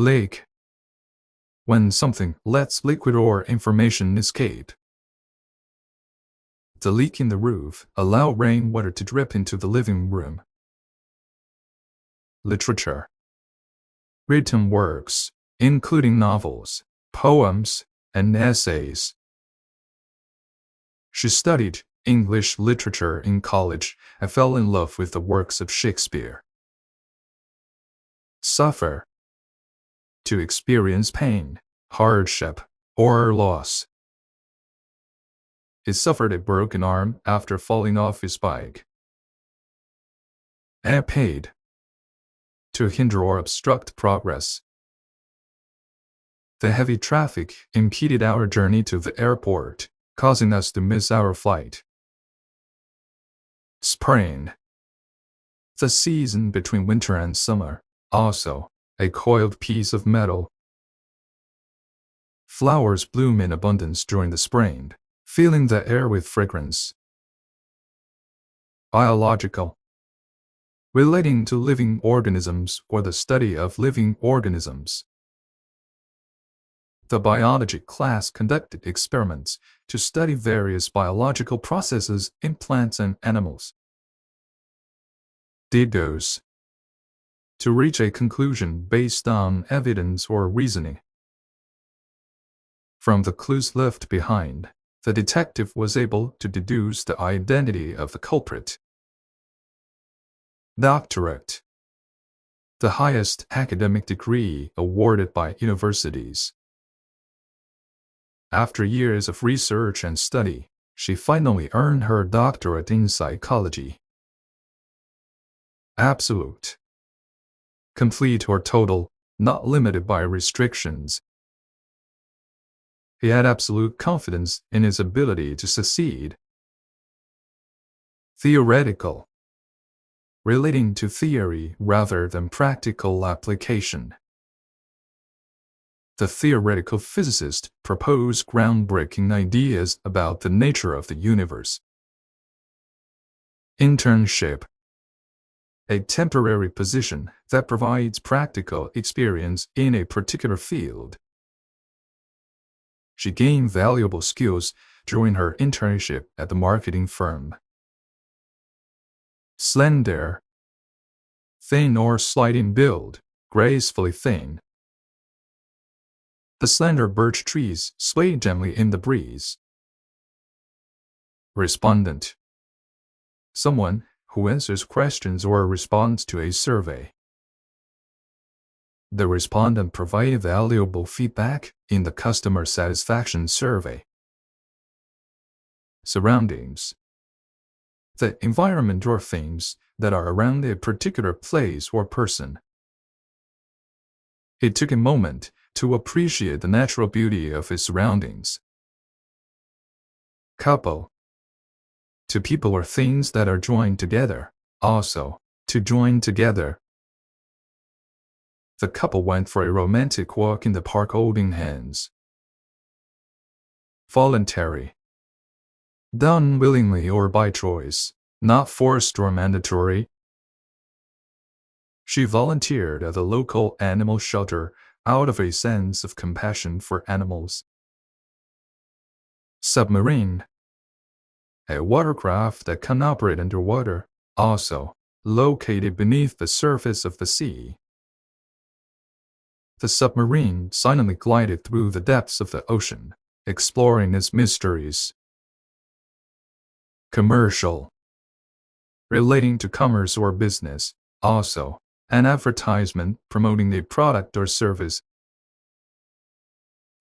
Leak. When something lets liquid or information escape. The leak in the roof allows rainwater to drip into the living room. Literature. Written works, including novels, poems, and essays. She studied English literature in college and fell in love with the works of Shakespeare. Suffer. To experience pain, hardship, or loss. He suffered a broken arm after falling off his bike. Impede. To hinder or obstruct progress. The heavy traffic impeded our journey to the airport, causing us to miss our flight. Spring. The season between winter and summer, also a coiled piece of metal. Flowers bloom in abundance during the spring, filling the air with fragrance. Biological. Relating to living organisms or the study of living organisms. The biology class conducted experiments to study various biological processes in plants and animals. Deduce. To reach a conclusion based on evidence or reasoning. From the clues left behind, the detective was able to deduce the identity of the culprit. Doctorate. The highest academic degree awarded by universities. After years of research and study, she finally earned her doctorate in psychology. Absolute. Complete or total, not limited by restrictions. He had absolute confidence in his ability to succeed. Theoretical. Relating to theory rather than practical application. The theoretical physicist proposed groundbreaking ideas about the nature of the universe. Internship. A temporary position that provides practical experience in a particular field. She gained valuable skills during her internship at the marketing firm. Slender. Thin or slight in build, gracefully thin. The slender birch trees sway gently in the breeze. Respondent. Someone who answers questions or responds to a survey. The respondent provided valuable feedback in the customer satisfaction survey. Surroundings. The environment or things that are around a particular place or person. It took a moment to appreciate the natural beauty of his surroundings. Couple. To people or things that are joined together, also, to join together. The couple went for a romantic walk in the park holding hands. Voluntary. Done willingly or by choice, not forced or mandatory. She volunteered at the local animal shelter out of a sense of compassion for animals. Submarine. A watercraft that can operate underwater, also located beneath the surface of the sea. The submarine silently glided through the depths of the ocean, exploring its mysteries. Commercial. Relating to commerce or business, also an advertisement promoting a product or service.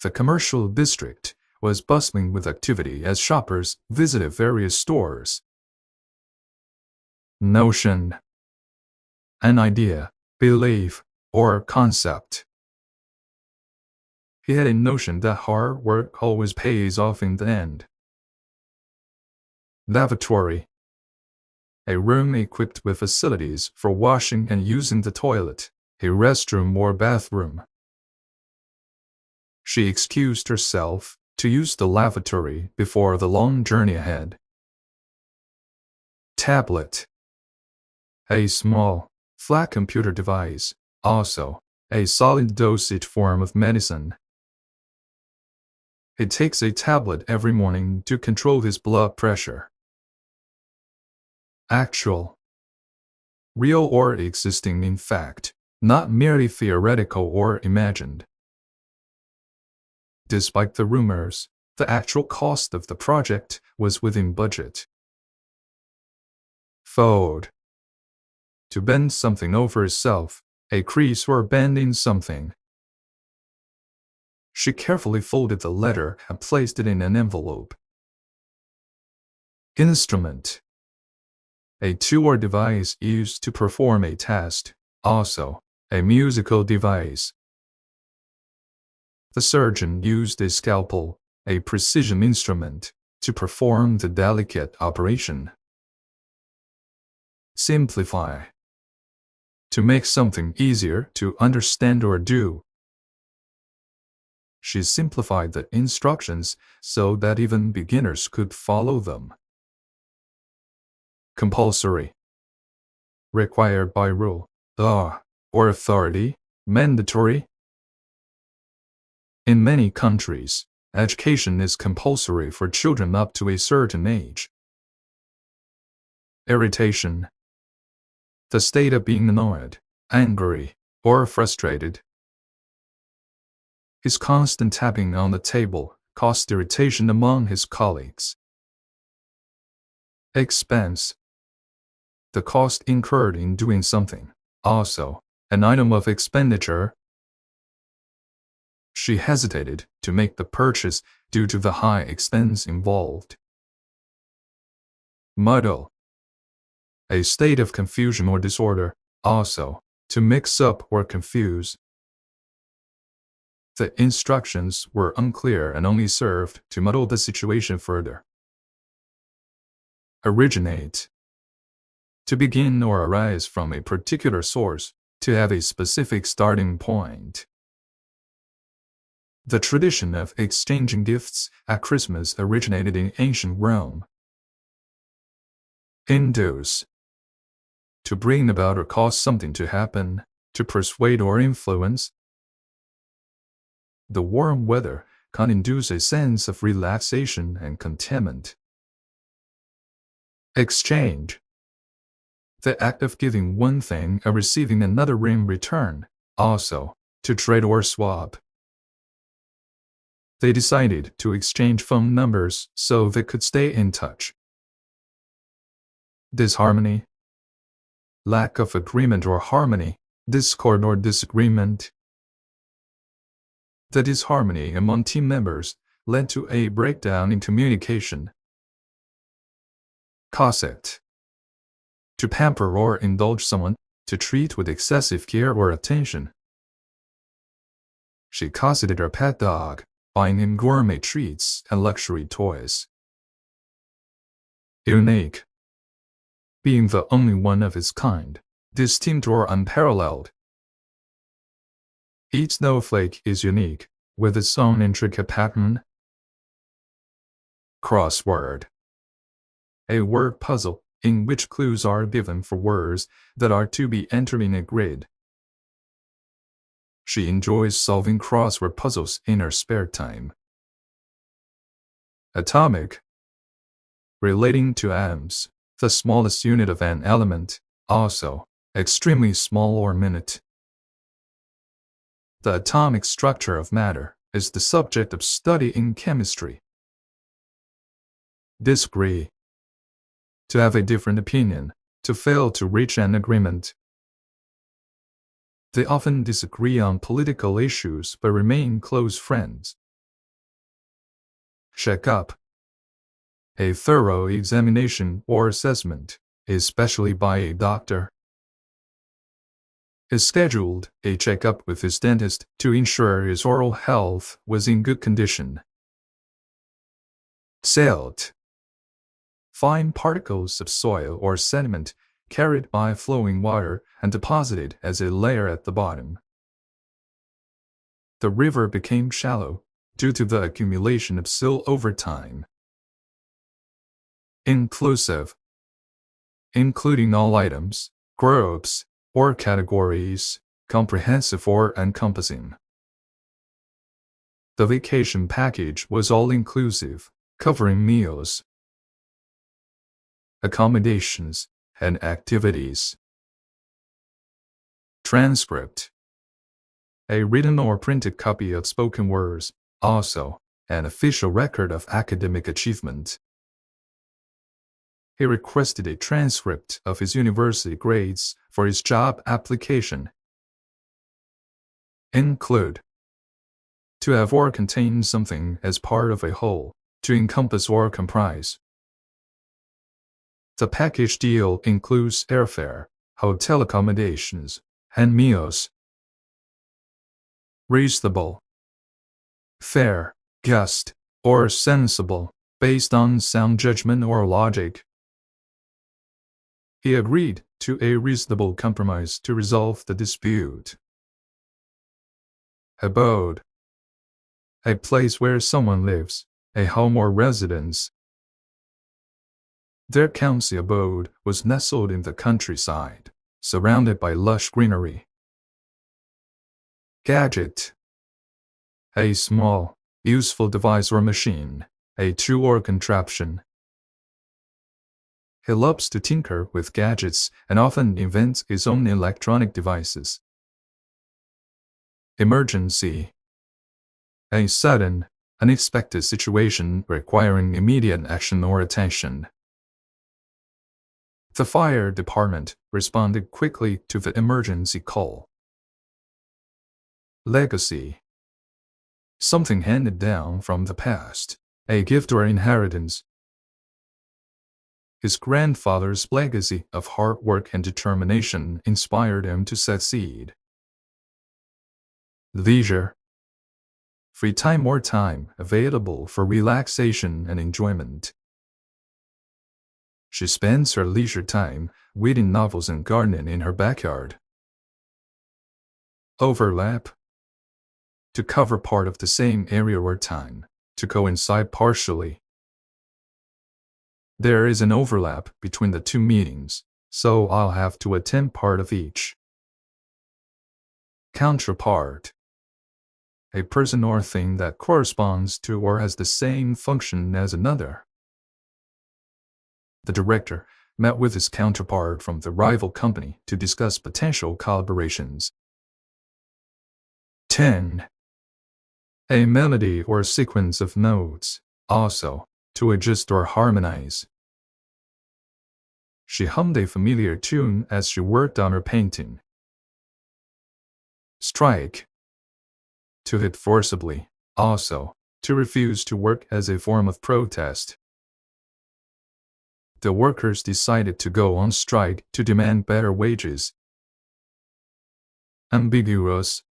The commercial district was bustling with activity as shoppers visited various stores. Notion. An idea, belief, or concept. He had a notion that hard work always pays off in the end. Lavatory. A room equipped with facilities for washing and using the toilet, a restroom or bathroom. She excused herself to use the lavatory before the long journey ahead. Tablet. A small, flat computer device, also a solid dosage form of medicine. He takes a tablet every morning to control his blood pressure. Actual. Real or existing in fact, not merely theoretical or imagined. Despite the rumors, the actual cost of the project was within budget. Fold. To bend something over itself, a crease or bend in something. She carefully folded the letter and placed it in an envelope. Instrument. A tool or device used to perform a task, also a musical device. The surgeon used a scalpel, a precision instrument, to perform the delicate operation. Simplify. To make something easier to understand or do. She simplified the instructions so that even beginners could follow them. Compulsory. Required by rule, law, or authority, mandatory. In many countries, education is compulsory for children up to a certain age. Irritation. The state of being annoyed, angry, or frustrated. His constant tapping on the table caused irritation among his colleagues. Expense. The cost incurred in doing something, also an item of expenditure. She hesitated to make the purchase due to the high expense involved. Muddle. A state of confusion or disorder, also to mix up or confuse. The instructions were unclear and only served to muddle the situation further. Originate. To begin or arise from a particular source, to have a specific starting point. The tradition of exchanging gifts at Christmas originated in ancient Rome. Induce. To bring about or cause something to happen, to persuade or influence. The warm weather can induce a sense of relaxation and contentment. Exchange. The act of giving one thing and receiving another in return, also to trade or swap. They decided to exchange phone numbers so they could stay in touch. Disharmony. Lack of agreement or harmony, discord or disagreement. The disharmony among team members led to a breakdown in communication. Cosset. To pamper or indulge someone, to treat with excessive care or attention. She cosseted her pet dog, buying him gourmet treats and luxury toys. Unique. Being the only one of its kind, distinct or unparalleled. Each snowflake is unique, with its own intricate pattern. Crossword. A word puzzle in which clues are given for words that are to be entered in a grid. She enjoys solving crossword puzzles in her spare time. Atomic. Relating to atoms, the smallest unit of an element, also extremely small or minute. The atomic structure of matter is the subject of study in chemistry. Disagree. To have a different opinion, to fail to reach an agreement. They often disagree on political issues but remain close friends. Check up. A thorough examination or assessment, especially by a doctor. He scheduled a checkup with his dentist to ensure his oral health was in good condition. Silt. Fine particles of soil or sediment carried by flowing water and deposited as a layer at the bottom. The river became shallow due to the accumulation of silt over time. Inclusive. Including all items, groups, or categories, comprehensive or encompassing. The vacation package was all-inclusive, covering meals, accommodations, and activities. Transcript: a written or printed copy of spoken words, also an official record of academic achievement. He requested a transcript of his university grades for his job application. Include: to have or contain something as part of a whole, to encompass or comprise. The package deal includes airfare, hotel accommodations, and meals. Reasonable: fair, just, or sensible, based on sound judgment or logic. He agreed to a reasonable compromise to resolve the dispute. Abode: a place where someone lives, a home or residence. Their county abode was nestled in the countryside, surrounded by lush greenery. Gadget: a small, useful device or machine, a tool or contraption. He loves to tinker with gadgets and often invents his own electronic devices. Emergency: a sudden, unexpected situation requiring immediate action or attention. The fire department responded quickly to the emergency call. Legacy: something handed down from the past, a gift or inheritance. His grandfather's legacy of hard work and determination inspired him to succeed. Leisure: free time or time available for relaxation and enjoyment. She spends her leisure time reading novels and gardening in her backyard. Overlap: to cover part of the same area or time, to coincide partially. There is an overlap between the two meetings, so I'll have to attend part of each. Counterpart: a person or thing that corresponds to or has the same function as another. The director met with his counterpart from the rival company to discuss potential collaborations. 10. A melody or sequence of notes, also, to adjust or harmonize. She hummed a familiar tune as she worked on her painting. Strike: to hit forcibly, also, to refuse to work as a form of protest. The workers decided to go on strike to demand better wages. Ambiguous: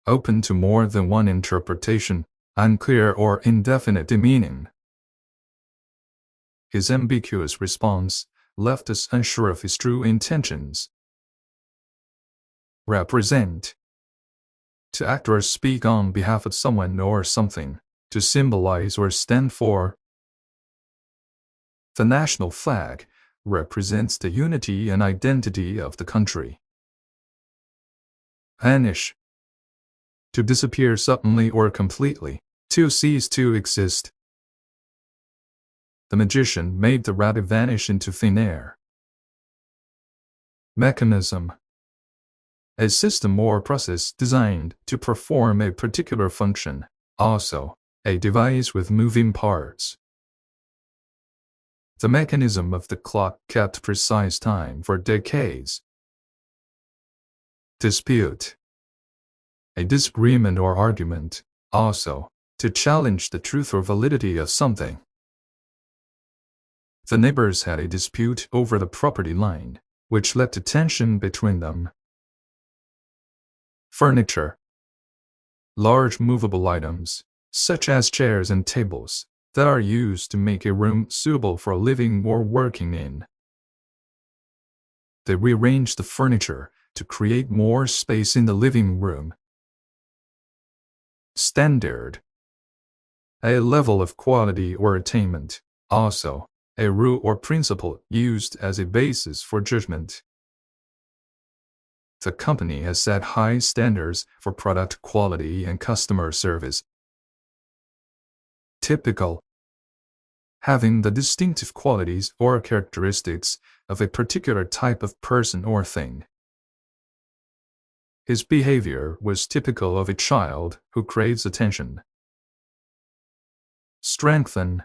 open to more than one interpretation, unclear or indefinite in meaning. His ambiguous response left us unsure of his true intentions. Represent: to act or speak on behalf of someone or something, to symbolize or stand for. The national flag represents the unity and identity of the country. Vanish: to disappear suddenly or completely, to cease to exist. The magician made the rabbit vanish into thin air. Mechanism: a system or process designed to perform a particular function, also, a device with moving parts. The mechanism of the clock kept precise time for decades. Dispute: a disagreement or argument, also, to challenge the truth or validity of something. The neighbors had a dispute over the property line, which led to tension between them. Furniture: large movable items, such as chairs and tables, that are used to make a room suitable for living or working in. They rearranged the furniture to create more space in the living room. Standard: a level of quality or attainment, also, a rule or principle used as a basis for judgment. The company has set high standards for product quality and customer service. Typical. Having the distinctive qualities or characteristics of a particular type of person or thing. His behavior was typical of a child who craves attention. Strengthen.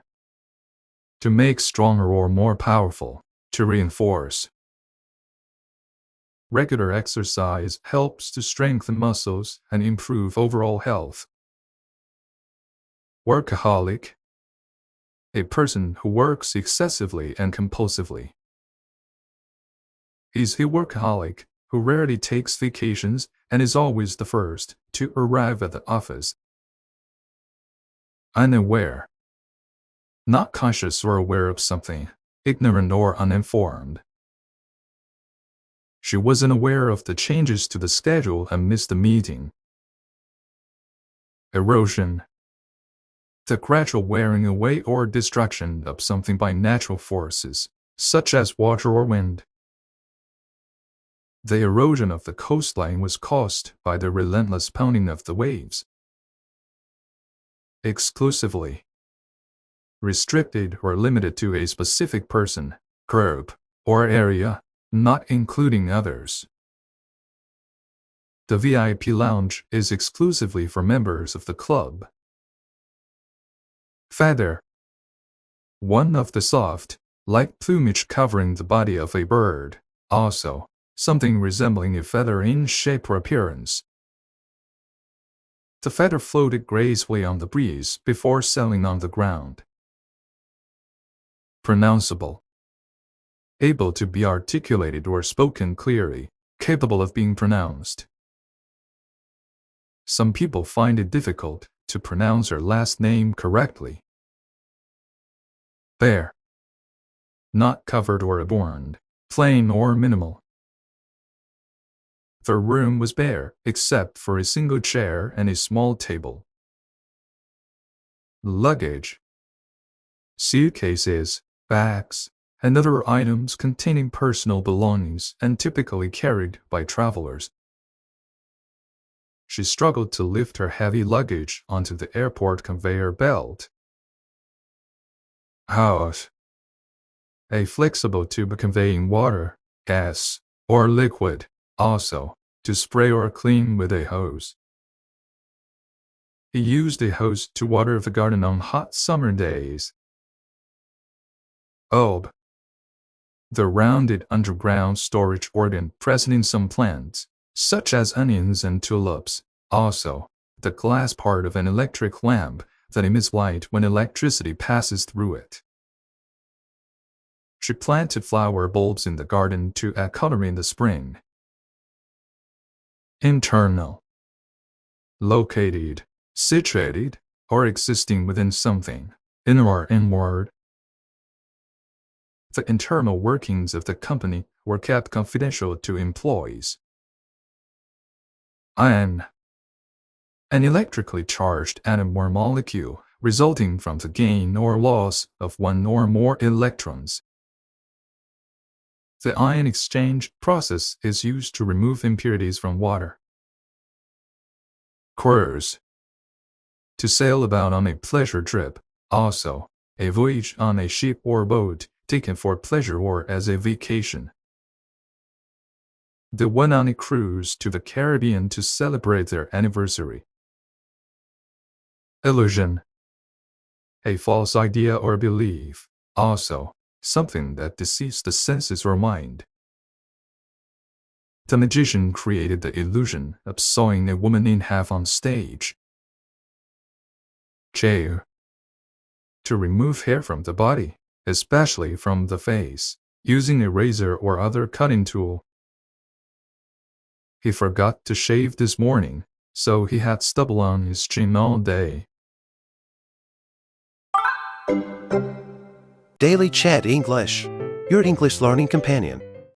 To make stronger or more powerful. To reinforce. Regular exercise helps to strengthen muscles and improve overall health. Workaholic. A person who works excessively and compulsively. He's a workaholic who rarely takes vacations and is always the first to arrive at the office. Unaware. Not conscious or aware of something, ignorant or uninformed. She wasn't aware of the changes to the schedule and missed the meeting. Erosion. The gradual wearing away or destruction of something by natural forces, such as water or wind. The erosion of the coastline was caused by the relentless pounding of the waves. Exclusively. Restricted or limited to a specific person, group, or area, not including others. The VIP lounge is exclusively for members of the club. Feather. One of the soft, light plumage covering the body of a bird, also, something resembling a feather in shape or appearance. The feather floated gracefully on the breeze before settling on the ground. Pronounceable. Able to be articulated or spoken clearly, capable of being pronounced. Some people find it difficult to pronounce her last name correctly. Bare. Not covered or adorned, plain or minimal. The room was bare except for a single chair and a small table. Luggage. Suitcases, bags, and other items containing personal belongings and typically carried by travelers. She struggled to lift her heavy luggage onto the airport conveyor belt. Hose. A flexible tube conveying water, gas, or liquid, also, to spray or clean with a hose. He used a hose to water the garden on hot summer days. Bulb. The rounded underground storage organ present in some plants, such as onions and tulips, also, the glass part of an electric lamp that emits light when electricity passes through it. She planted flower bulbs in the garden to add color in the spring. Internal. Located, situated, or existing within something, inner or inward. The internal workings of the company were kept confidential to employees. Ion. An electrically charged atom or molecule resulting from the gain or loss of one or more electrons. The ion exchange process is used to remove impurities from water. Cruise. To sail about on a pleasure trip, also, a voyage on a ship or boat taken for pleasure or as a vacation. They went on a cruise to the Caribbean to celebrate their anniversary. Illusion. A false idea or belief, also, something that deceives the senses or mind. The magician created the illusion of sawing a woman in half on stage. Chair. To remove hair from the body, especially from the face, using a razor or other cutting tool. He forgot to shave this morning, so he had stubble on his chin all day. Daily Chat English, your English learning companion.